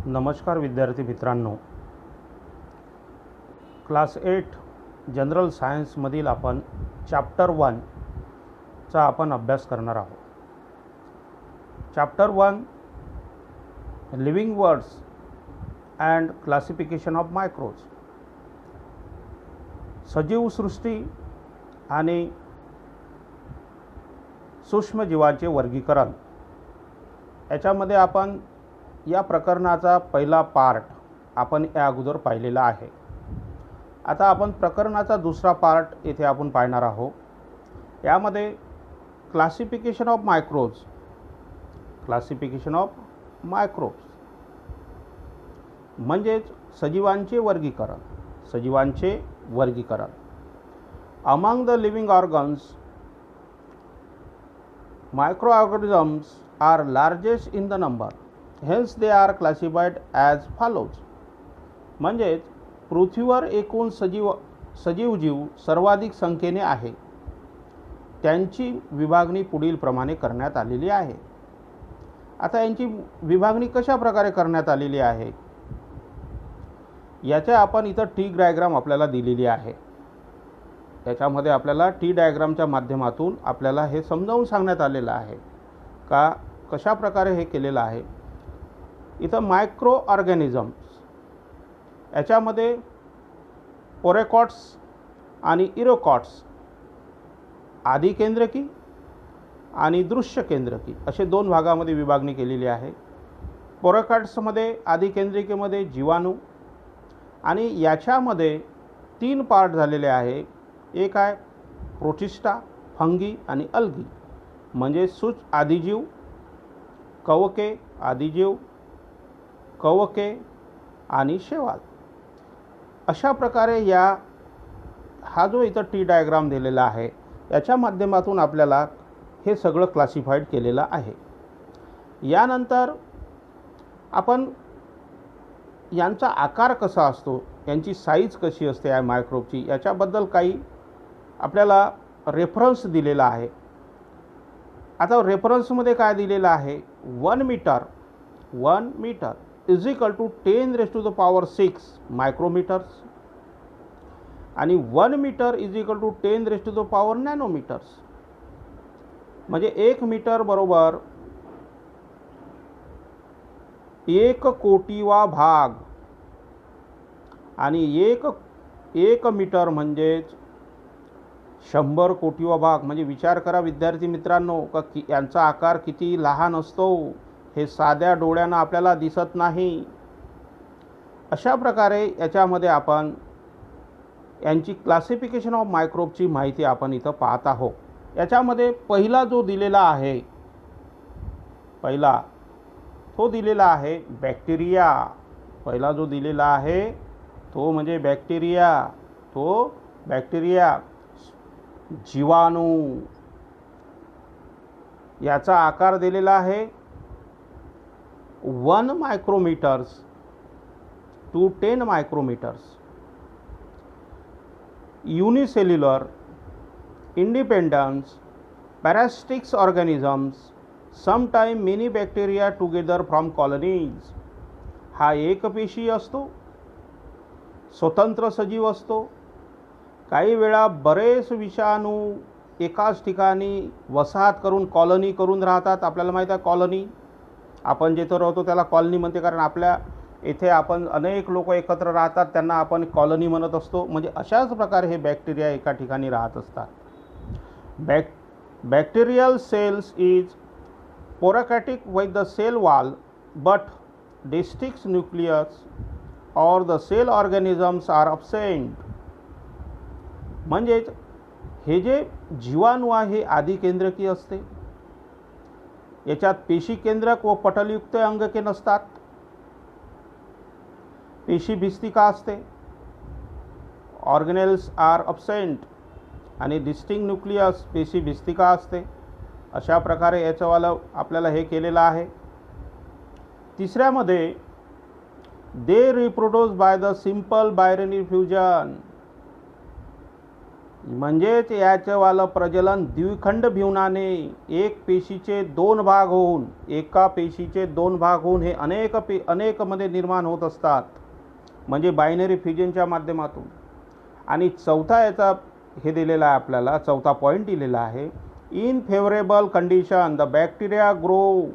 नमस्कार विद्यार्थी मित्रांनो, क्लास 8 जनरल सायन्समधील आपण चॅप्टर 1 चा आपण अभ्यास करणार आहोत. Chapter 1 living words and classification of micros. सजीव सृष्टी आणि सूक्ष्मजीवांचे वर्गीकरण. याच्यामध्ये आपण या प्रकरणाचा पहिला पार्ट आपण या अगोदर पाहिलेला आहे. आता आपण प्रकरणाचा दुसरा पार्ट येथे आपण पाहणार आहोत. यामध्ये क्लासिफिकेशन ऑफ मायक्रोज म्हणजेच सजीवांचे वर्गीकरण. Among the living organs, microorganisms are largest in the number, hence they are classified as follows. म्हणजेच पृथ्वीवर एकूण सजीव जीव सर्वाधिक संख्येने आहे, त्यांची विभागणी पुढील प्रमाणे करण्यात आलेली आहे. आता यांची विभागणी कशा प्रकारे करण्यात आलेली आहे याचे आपण इथं टी डायग्राम आपल्याला दिलेली आहे. त्याच्यामध्ये आपल्याला टी डायग्रामच्या माध्यमातून आपल्याला हे समजावून सांगण्यात आलेलं आहे का कशा प्रकारे हे केलेलं आहे. इथं मायक्रो ऑर्गॅनिझम्स याच्यामध्ये पोरेकॉट्स आणि इरोकॉट्स, आदिकेंद्रकी आणि दृश्य केंद्रकी असे दोन भागामध्ये विभागणी केलेली आहे. पोरेकॉट्समध्ये आदिकेंद्रिकेमध्ये जीवाणू आणि याच्यामध्ये 3 पार्ट झालेले आहे. एक आहे प्रोटिस्टा, फंगी आणि अल्गी म्हणजे आदिजीव, कवके आणि शेवाळ. अशा प्रकारे हा जो इथं टी डायग्राम दिलेला आहे याच्या माध्यमातून आपल्याला हे सगळं क्लासिफाईड केलेलं आहे. यानंतर आपण यांचा आकार कसा असतो, यांची साईज कशी असते या मायक्रोबची याच्याबद्दल काही आपल्याला रेफरन्स दिलेला आहे. आता रेफरन्समध्ये काय दिलेलं आहे, 1 मीटर इज इक्वल टू 10⁻⁶ मायक्रोमीटर्स आणि 1 मीटर इज इक्वल टू 10⁻⁴ नॅनोमीटर्स. म्हणजे 1 मीटर बरोबर 1 कोटीवा भाग आणि 1 मीटर म्हणजेच 100 कोटीवा भाग. म्हणजे विचार करा विद्यार्थी मित्रांनो का यांचा आकार किती लहान असतो, हे साध्या डोळ्यानं आपल्याला दिसत नाही. अशा प्रकारे याच्यामध्ये आपण यांची क्लासिफिकेशन ऑफ मायक्रोबची माहिती आपण इथं पाहत आहोत. याच्यामध्ये पहिला जो दिलेला आहे, तो दिलेला आहे बॅक्टेरिया. पहिला जो दिलेला आहे तो म्हणजे बॅक्टेरिया, जीवाणू. याचा आकार दिलेला आहे 1 micrometres to 10 micrometres. Unicellular, independence, parasitics organisms, sometime many bacteria together from colonies. हा एकपेशी असतो, स्वतंत्र सजीव असतो. काही वेळा बरेच विषाणू एकाच ठिकाणी वसाहत करून कॉलनी करून राहतात. आपल्याला माहीत आहे कॉलनी, आपण जिथं राहतो त्याला कॉलनी म्हणते, कारण आपल्या इथे आपण अनेक लोक एकत्र राहतात त्यांना आपण कॉलनी म्हणत असतो. म्हणजे अशाच प्रकारे हे बॅक्टेरिया एका ठिकाणी राहत असतात. Bacterial cells is prokaryotic with the cell wall but distinct nucleus और the cell organisms are absent. म्हणजेच हे जे जीवाणू आहे आदिकेंद्रकी असते, याच्यात पेशी केंद्रक व पटलयुक्त अंगके नसतात. पेशी भिस्तिका असते, ऑर्गेनेल्स आर अब्सेंट आणि डिस्टिंक्ट न्यूक्लियस पेशी भिस्तिका असते. अशा प्रकारे याच्यावाला आपल्याला हे केलेलं आहे. तिसऱ्यामध्ये they reproduce by the simple binary fusion. म्हणजेच याचंवालं प्रजनन द्विखंड भिवनाने एक पेशीचे दोन भाग होऊन, एका पेशीचे दोन भाग होऊन हे अनेक मध्ये निर्माण होत असतात, म्हणजे बायनरी फ्युजनच्या माध्यमातून. आणि चौथा याचा हे दिलेला आहे आपल्याला, चौथा पॉईंट दिलेला आहे, in favourable condition the bacteria grow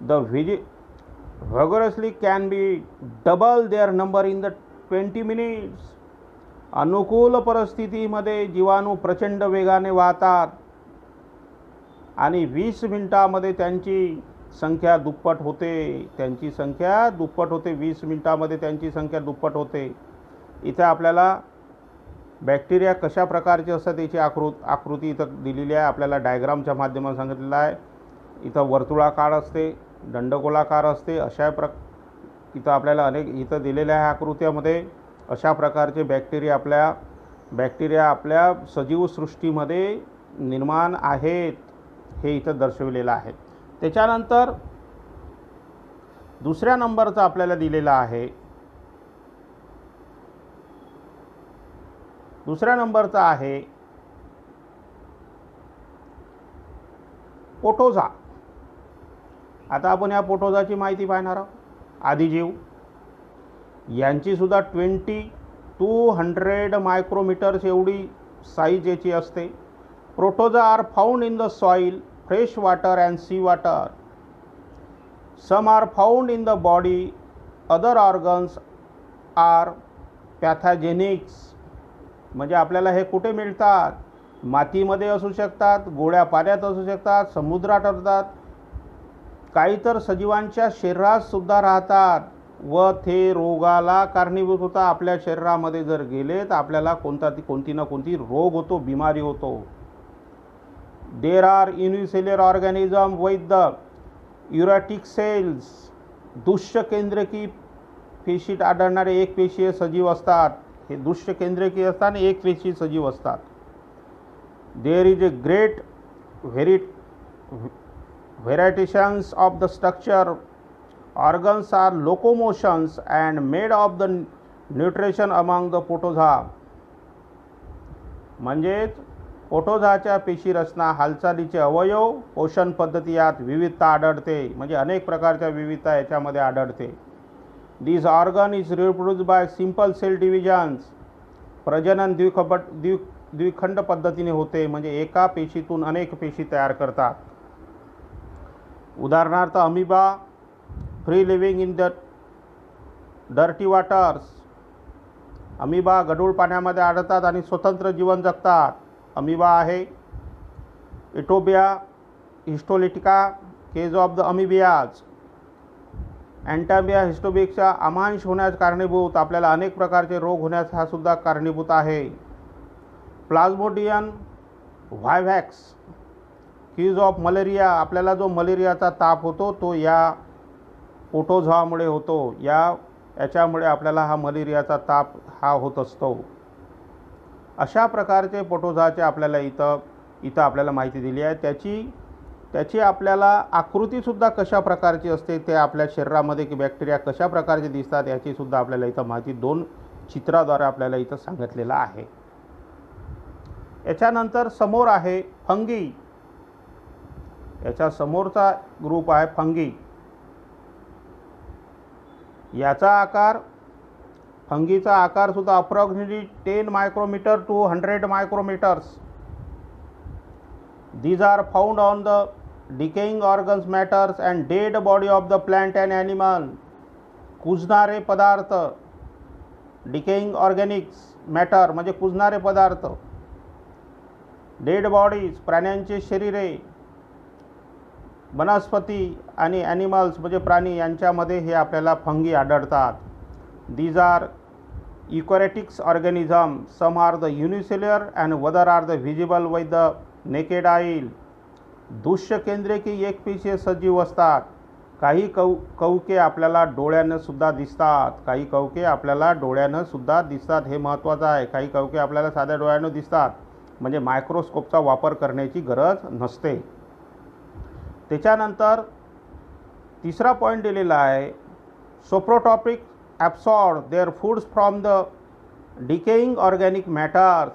the vigorously can be double their number in the 20 minutes. अनुकूल परिस्थितीमध्ये जीवाणू प्रचंड वेगाने वाहतात आणि 20 मिनिटांमध्ये त्यांची संख्या दुप्पट होते. 20 मिनिटांमध्ये त्यांची संख्या दुप्पट होते. इथे आपल्याला बॅक्टेरिया कशा प्रकारचे असतात याची आकृती इथं दिलेली आहे, आपल्याला डायग्रामच्या माध्यमातून सांगितलेलं आहे. इथं वर्तुळाकार असते, दंडगोलाकार असते, इथं आपल्याला इथं दिलेल्या आहे आकृत्यामध्ये अशा प्रकारचे बॅक्टेरिया आपल्या सजीव सृष्टीमध्ये निर्माण आहेत, हे इथं दर्शविलेलं आहे. त्याच्यानंतर दुसऱ्या नंबरचा आपल्याला दिलेला आहे, दुसऱ्या नंबरचा आहे पोटोझा. आता आपण या पोटोझाची माहिती पाहणार आहोत. आदिजीव यांची सुद्धा 2200 मायक्रोमीटर्स एवढी साईज याची असते. Protozoa are found in the soil, fresh water and sea water. Some are found in the body, other organs are pathogenics. म्हणजे आपल्याला हे कुठे मिळतात? मातीमध्ये असू शकतात, गोड्या पाण्यात असू शकतात, समुद्रात असतात, काही तर सजीवांच्या शरीरात सुद्धा राहतात व ते रोगाला कारणीभूत होता. आपल्या शरीरामध्ये जर गेले तर आपल्याला कोणती ना कोणती रोग होतो, बिमारी होतो. There are unicellular organism with the eukaryotic cells. दुष्ट केंद्रकी पेशीत आढळणारे एक पेशीय सजीव असतात. हे दुष्ट केंद्रकी असतात आणि एक पेशी सजीव असतात. There is a great variations of the structure. Organs are locomotions and made of the nutrition among the protozoa. म्हणजेच पोटोझाच्या पेशी रचना, हालचालीचे अवयव, पोषण पद्धती यात विविधता आढळते. म्हणजे अनेक प्रकारच्या विविधता याच्यामध्ये आढळते. This organ is reproduced by simple cell divisions. प्रजनन द्विखंड पद्धतीने होते, म्हणजे एका पेशीतून अनेक पेशी तयार करतात. उदाहरणार्थ amoeba, free living in the dirty waters. Amoeba गढूळ पाण्यामध्ये आढळतात आणि स्वतंत्र जीवन जगतात. अमिबा आहे. इटोबिया हिस्टोलिटिका, केज ऑफ द अमिबियाज. अँटाबिया हिस्टोबिकच्या अमांश होण्यास कारणीभूत, आपल्याला अनेक प्रकारचे रोग होण्यास हा सुद्धा कारणीभूत आहे. Plasmodium vivax, cause of malaria. आपल्याला जो मलेरियाचा ताप होतो तो या पोटोझामुळे होतो. याच्यामुळे आपल्याला हा मलेरियाचा ताप हा होत असतो. अशा प्रकारचे पोटोझाचे आपल्याला इथं आपल्याला माहिती दिली आहे. त्याची आपल्याला आकृतीसुद्धा कशा प्रकारची असते, ते आपल्या शरीरामध्ये की बॅक्टेरिया कशा प्रकारचे दिसतात याचीसुद्धा आपल्याला इथं माहिती 2 चित्राद्वारे आपल्याला इथं सांगितलेलं आहे. याच्यानंतर समोर आहे फंगी. याच्या समोरचा ग्रुप आहे फंगी. फंगीचा आकार सुद्धा approximately 10 micrometre to 100 micrometres. These are found on the decaying organs, matters and dead body of the plant and animal. कुजणारे पदार्थ, decaying organics matter म्हणजे कुजणारे पदार्थ. डेड बॉडीज प्राण्यांचे शरीरे, वनस्पती आणि ॲनिमल्स म्हणजे प्राणी यांच्यामध्ये हे आपल्याला फंगी आढळतात. These are eukaryotic organisms. Some are the unicellular and other are the visible with the naked eye. दुष्य केंद्रकी एकपेशीय सजीव असतात. काही कवके आपल्याला डोळ्यानं सुद्धा दिसतात. हे महत्त्वाचं आहे. काही कवके आपल्याला साध्या डोळ्यानं दिसतात, म्हणजे मायक्रोस्कोपचा वापर करण्याची गरज नसते. त्याच्यानंतर तिसरा पॉईंट दिलेला आहे, saprotrophic absorb their foods from the decaying organic matters.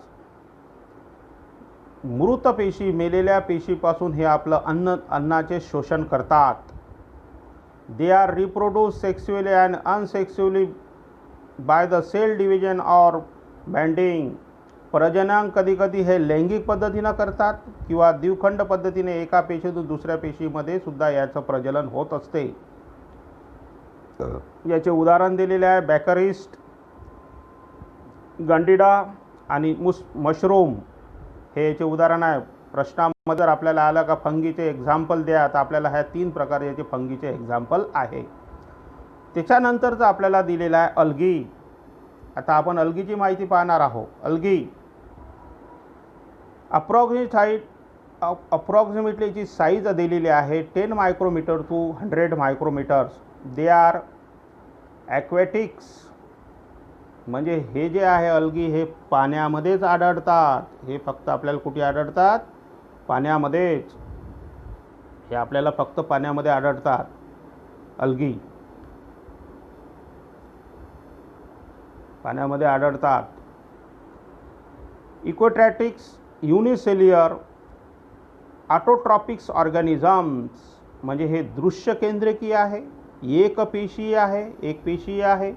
मृत पेशी, मेलेल्या पेशीपासून हे आपलं अन्नाचे शोषण करतात. They are reproduce sexually and unsexually by the cell division or budding. प्रजनन कधीकधी हे लैंगिक पद्धतीनं करतात किंवा द्विखंड पद्धतीने एका पेशीतून दुसऱ्या पेशीमध्ये सुद्धा याचं प्रजनन होत असते. याचे उदाहरण दिलेले आहे बॅकरिस्ट, गंडिडा आणि मशरूम हे याचे उदाहरण आहे. प्रश्नामध्ये जर आपल्याला आलं का फंगीचे एक्झाम्पल द्या, तर आपल्याला ह्या 3 प्रकार याचे फंगीचे एक्झाम्पल आहे. त्याच्यानंतरचं आपल्याला दिलेलं आहे अल्गी. आता आपण अल्गीची माहिती पाहणार आहोत. अल्गी अप्रॉक्सिमेटलीची साईज दिलेली आहे 10 मायक्रोमीटर टू 100 मायक्रोमीटर्स. दे आर ॲक्वॅटिक्स, म्हणजे हे जे आहे अल्गी हे पाण्यामध्येच आढळतात. हे फक्त आपल्याला कुठे आढळतात? पाण्यामध्येच. हे आपल्याला फक्त पाण्यामध्ये आढळतात अल्गी, पाण्यामध्ये आढळतात. इक्वॅटॅटिक्स युनिसेल्युलर ऑटोट्रॉपिक्स ऑर्गॅनिझम्स, म्हणजे हे दृश्य केंद्रकीय आहे, एकपेशीय आहे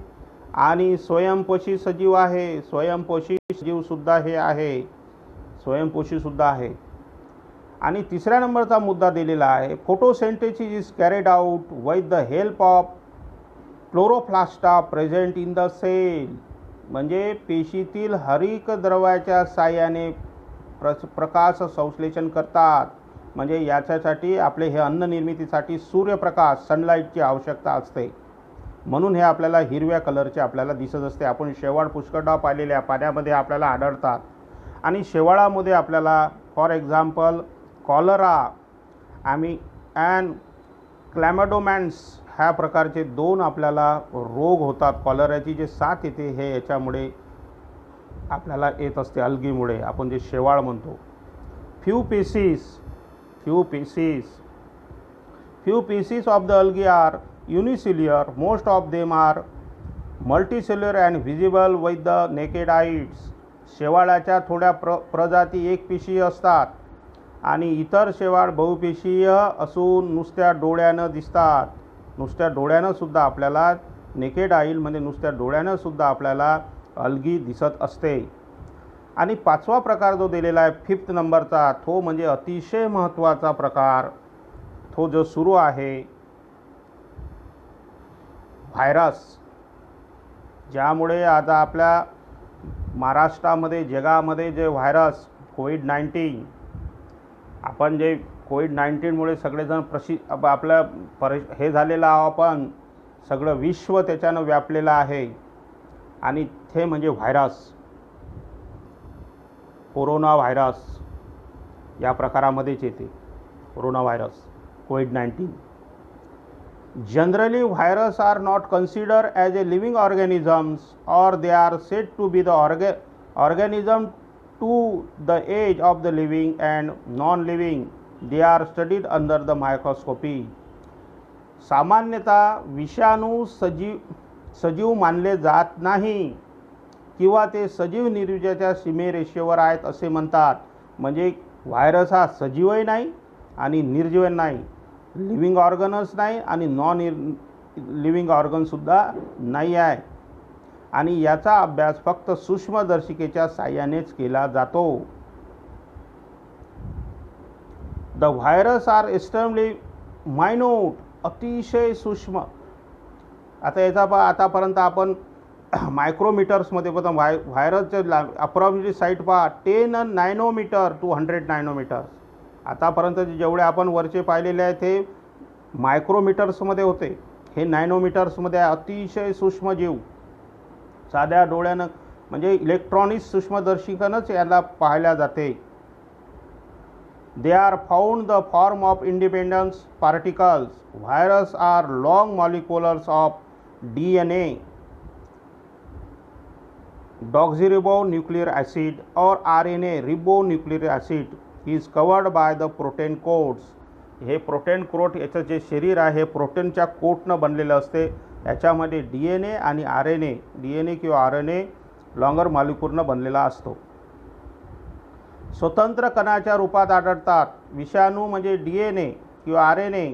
आणि स्वयंपोषी सजीव आहे. स्वयंपोषी सजीवसुद्धा हे आहे, स्वयंपोषीसुद्धा आहे. आणि तिसऱ्या नंबरचा मुद्दा दिलेला आहे photosynthesis is carried out with the help of chloroplasts present in the cell, म्हणजे पेशीतील हरित द्रव्याच्या साहाय्याने प्रकाश संश्लेषण करतात. म्हणजे याच्यासाठी आपले हे अन्न निर्मितीसाठी सूर्यप्रकाश, सनलाईटची आवश्यकता असते. म्हणून हे आपल्याला हिरव्या कलरचे आपल्याला दिसत असते. आपण शेवाळ पुष्कळदा पाहिलेल्या पाण्यामध्ये आपल्याला आढळतात. आणि शेवाळामध्ये आपल्याला फॉर एक्झाम्पल कॉलरा अँड क्लॅमॅडोमॅन्स ह्या प्रकारचे 2 आपल्याला रोग होतात. कॉलराची जे साथ येते हे याच्यामुळे आपल्याला येत असते, अल्गीमुळे, आपण जे शेवाळ म्हणतो. Few pieces of the algae are unicellular. Most of them are multicellular and visible with the naked eyes. शेवाळाच्या थोड्या प्रजाती एकपेशीय असतात आणि इतर शेवाळ बहुपेशीय असून नुसत्या डोळ्यानं दिसतात. नुसत्या डोळ्यानं सुद्धा आपल्याला नेकेड आईल म्हणजे नुसत्या डोळ्यानं सुद्धा आपल्याला अल्गी दिसत असते. आणि 5वा प्रकार जो दिलेला आहे 5th नंबरचा, तो म्हणजे अतिशय महत्त्वाचा प्रकार, तो जो सुरू आहे व्हायरस, ज्यामुळे आता आपल्या महाराष्ट्रामध्ये, जगामध्ये जे व्हायरस कोविड-19, आपण जे कोविड-19मुळे सगळेजण हे झालेलं आहोत, आपण सगळं विश्व त्याच्यानं व्यापलेलं आहे. आणि ते म्हणजे व्हायरस, कोरोना व्हायरस या प्रकारामध्येच येते. Corona virus, covid. Generally, viruses are not considered as a living organisms, or they are said to be the organism to the age of the living and non-living. They are studied under the microscopy. सामान्यतः विषाणू सजीव मानले जात नाही किंवा ते सजीव निर्जीवाच्या सीमेरेषेवर आहेत असे म्हणतात. म्हणजे व्हायरस हा सजीवही नाही आणि निर्जीव नाही, लिव्हिंग ऑर्गनच नाही आणि नॉन लिव्हिंग ऑर्गनसुद्धा नाही आहे. आणि याचा अभ्यास फक्त सूक्ष्मदर्शिकेच्या साहाय्यानेच केला जातो. The virus are extremely minute, अतिशय सूक्ष्म. आता याचा आतापर्यंत आपण मायक्रोमीटर्समध्ये बघा, व्हायरसचे अप्रॉक्सिमेटली साईट पहा 10 नॅनोमीटर टू 100 नॅनोमीटर्स. आतापर्यंत जेवढे आपण वरचे पाहिलेले आहेत ते मायक्रोमीटर्समध्ये होते, हे नॅनोमीटर्समध्ये अतिशय सूक्ष्म जीव. साध्या डोळ्यानं म्हणजे इलेक्ट्रॉनिक सूक्ष्मदर्शिकानंच याला पाहायला जाते. They are found the form of independence particles. Virus are long molecules of DNA, deoxyribonucleic acid, or RNA ribonucleic acid is covered by the protein coats. हे प्रोटीन कोट, याचं जे शरीर आहे प्रोटीनच्या कोटनं बनलेलं असते. याच्यामध्ये DNA आणि DNA किंवा RNA लॉंगर मॉलिक्युलनं बनलेला असतो. स्वतंत्र कणाच्या रूपात आढळतात. विषाणू म्हणजे DNA किंवा RNA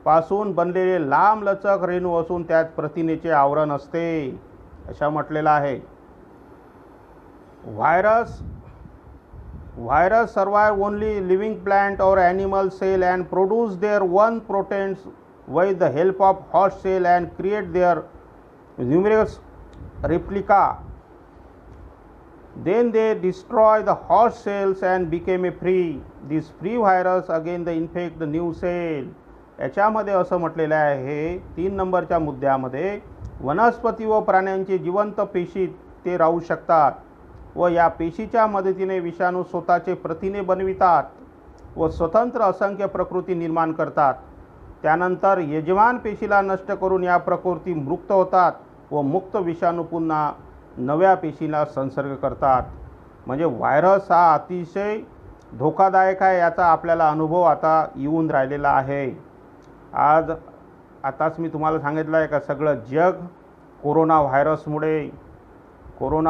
पासून बनलेले लांबलचक रेणू असून त्यात प्रथिनेचे आवरण असते अशा म्हटलेलं आहे. Virus survive only living plant or animal cell and produce their own proteins with the help of host cell and create their numerous replica. Then they destroy the host cells and become a free. This free virus again they infect the new cell. याच्यामध्ये असं म्हटलेलं आहे 3 नंबरच्या मुद्द्यामध्ये वनस्पती व प्राण्यांचे जिवंत पेशीत ते राहू शकतात व या पेशीच्या मदतीने विषाणू स्वतःचे प्रथिने बनवितात व स्वतंत्र असंख्य प्रकृती निर्माण करतात. त्यानंतर यजमान पेशीला नष्ट करून या प्रकृती मुक्त होतात व मुक्त विषाणू पुन्हा नव्या पेशीला संसर्ग करतात. म्हणजे व्हायरस हा अतिशय धोकादायक आहे याचा आपल्याला अनुभव आता येऊन राहिलेला आहे. आताच मी तुम्हाला सांगितलं आहे का सगळं जग कोरोना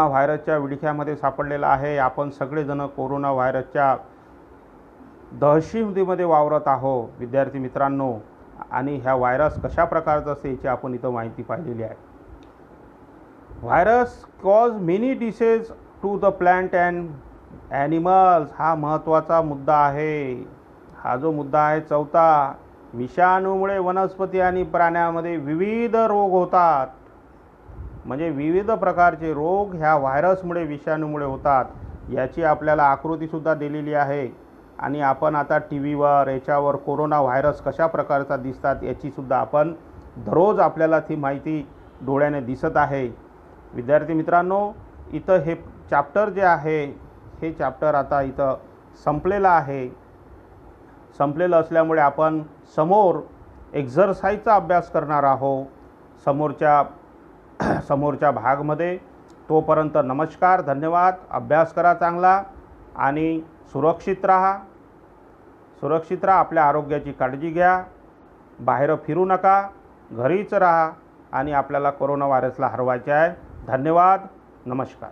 व्हायरसच्या विळख्यामध्ये सापडलेलं आहे. आपण सगळेजण कोरोना व्हायरसच्या दहशतीमध्ये वावरत आहोत विद्यार्थी मित्रांनो. आणि ह्या व्हायरस कशा प्रकारचा असते याची आपण इथं माहिती पाहिलेली आहे. Virus cause many disease to the plant and animals हा महत्त्वाचा मुद्दा आहे. हा जो मुद्दा आहे 4था, विषाणूमुळे वनस्पती आणि प्राण्यांमध्ये विविध रोग होतात. म्हणजे विविध प्रकारचे रोग ह्या व्हायरसमुळे विषाणूमुळे होतात. याची आपल्याला आकृतीसुद्धा दिलेली आहे आणि आपण आता TV वर याच्यावर कोरोना व्हायरस कशा प्रकारचा दिसतात याचीसुद्धा आपण दररोज आपल्याला ती माहिती डोळ्याने दिसत आहे. विद्यार्थी मित्रांनो, इथं हे चॅप्टर जे आहे हे चॅप्टर आता इथं संपलेलं आहे. संपलेलं असल्यामुळे आपण समोर एक्झरसाइजचा अभ्यास करणार आहोत समोरच्या भागमध्ये. तोपर्यंत नमस्कार, धन्यवाद. अभ्यास करा चांगला आणि सुरक्षित राहा. आपल्या आरोग्याची काळजी घ्या. बाहेर फिरू नका, घरीच राहा आणि आपल्याला कोरोना व्हायरसला हरवायचे आहे. धन्यवाद, नमस्कार.